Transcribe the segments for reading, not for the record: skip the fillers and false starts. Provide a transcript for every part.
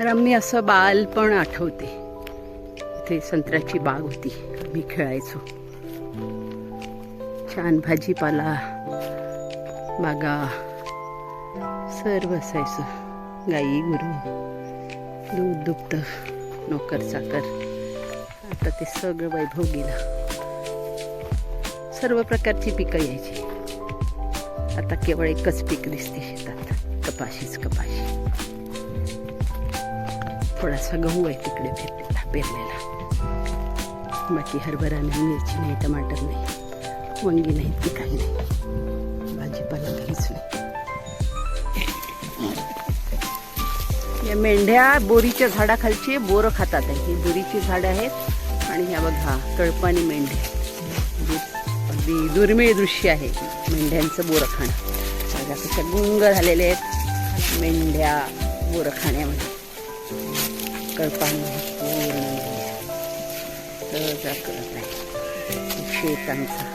रम्य असं बालपण आठवते. इथे संत्र्याची बाग होती, आम्ही खेळायचो. छान भाजीपाला, बागा, सर्व असायचं. गाई गुरु, दूध दुभतं, नोकर चाकर. आता ते सगळं वैभव गेलं. सर्व प्रकारची पिकं यायची. आता केवळ एकच पीक दिसते शेतात, कपाशीच कपाशी. थोडासा गहू आहे तिकडे पेरलेला. बाकी हरभरा नाही, मिरची नाही, टमाटर नाही, वांगी नाही, ती काही नाही. भाजीपाला काहीच नाही. या मेंढ्या बोरीच्या झाडाखालची बोरं खातात आहे. ही बोरीची झाडं आहेत आणि ह्या बघा कळपानी मेंढ्या. अगदी दुर्मिळ दृश्य आहे मेंढ्यांचं बोरं खाणं. बघा कशा गुंग झालेले आहेत मेंढ्या बोरं खाण्यामध्ये. कळपांमध्ये पूर्ण सहजा करत आहे शेतांचा.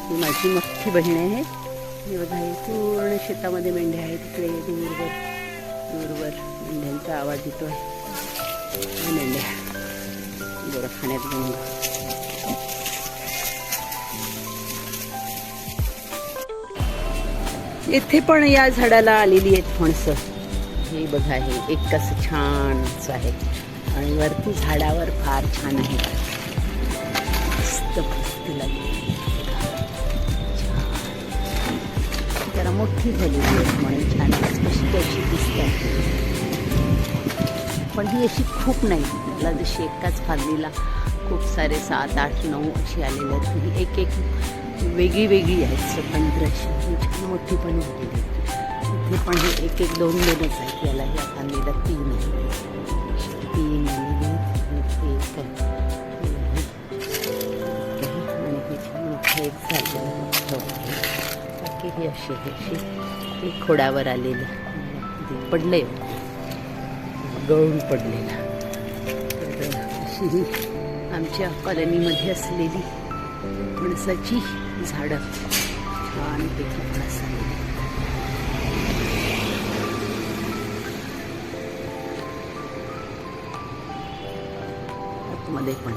ही माझी मोठी बहीण आहे. हे बघा हे पूर्ण शेतामध्ये मेंढ्या आहेत. तिकडे दूरवर मेंढ्यांचा आवाज येतोय. मेंढ्या बोरं खाण्यात गुंग. इथे पण या झाडाला आलेली आहेत फणसं. हे बघा हे एक कसं छान आहे आणि वरती झाडावर फार छान आहे. मस्त फुलती लागली. जरा मोठी झालेली आहे म्हणून छान स्पष्ट अशी दिसते. पण ही अशी खूप नाही. मला जशी एकाच फांदीला खूप सारे 7, 8, 9 अशी आलेली आहेत. ही एक एक वेगळी वेगळी आहेत स्वतंत्र अशी. छान मोठी पण झालेली. इथे पण हे एक एक 2-2च आहेत. याला ह्या फांदीला 3 आहेत. 3 आलेली आणि ते एक आणि हे छान मोठं एक झालेलं. बाकी हे असे हे खोडावर आलेलं पडले, गळून पडलेलं. अशी ही आमच्या कॉलनीमध्ये असलेली फणसाची झाडं छानपैकी फणस आलेली. आतमध्ये पण